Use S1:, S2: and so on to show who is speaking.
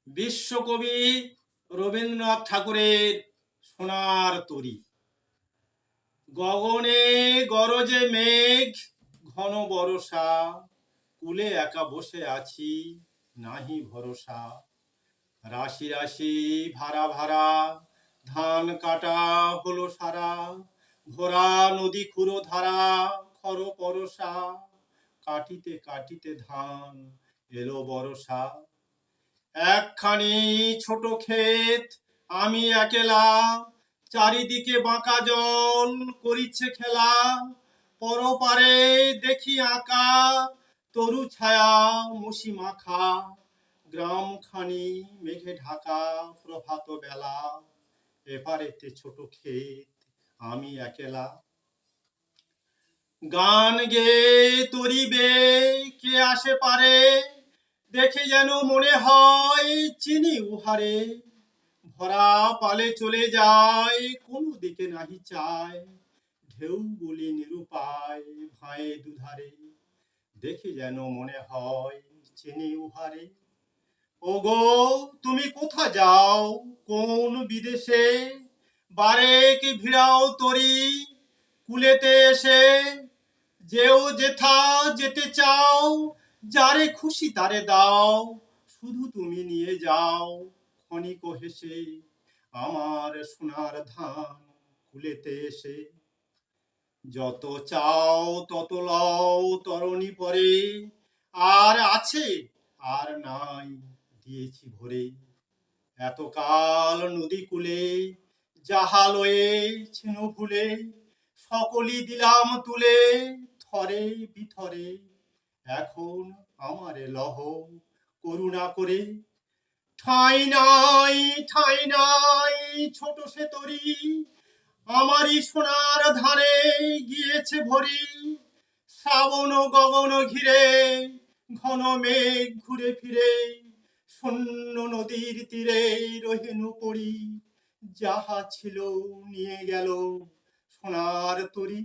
S1: বিশ্বকবি রবীন্দ্রনাথ ঠাকুরের সোনার তরী। গগনে গরজে মেঘ, ঘন বরষা, কূলে একা বসে আছি, নাহি ভরসা। রাশি রাশি ভাড়া ভাড়া, ধান কাটা হলো সারা, ভরা নদী খুঁড়ো ধারা, খর পরশা। কাটিতে কাটিতে ধান এলো বরষা। একখানি ছোট ক্ষেত, আমি একেলা, চারিদিকে বাঁকা জল করিছে খেলা। পরপারে দেখি আঁকা তরু ছায়া মুসি মাখা, গ্রামখানি মেঘে ঢাকা প্রভাত বেলা। এপারেতে ছোট ক্ষেত, আমি একেলা। গান গেয়ে তরিবে কে আসে পারে, দেখে যেন মনে হয় চিনি উহারে। ভরা পালে চলে যায়, কোনো দিকে নাহি চায়, ঢেউ গুলি নিরুপায় ভাঁয়ে দুধারে। দেখে যেন মনে হয় চিনি উহারে। ওগো তুমি কোথা যাও, কোন বিদেশে, বারেক ভিড়াও তরি কুলেতে এসে। যেও যেথা যেতে চাও, যারে খুশি তারে দাও, শুধু তুমি নিয়ে যাও ক্ষণিক হেসে, আমার সোনার ধান কুলেতে এসে। যত চাও তত লও তরণী পরে, আর আছে আর নাই দিয়েছি ভরে। এতকাল নদী কূলে যাহা লয়েছেন ভুলে, সকলই দিলাম তুলে থরে বিথরে। এখন আমারে লহ করুণা করে। ঠাঁই নাই ঠাঁই নাই ছোট সে তরি, আমারই সোনার ধানে গিয়েছে ভরি। শ্রাবণ গগন ঘিরে, ঘন মেঘ ঘুরে ফিরে, শূন্য নদীর তীরে রহিনু পড়ি। যাহা ছিল নিয়ে গেল সোনার তরি।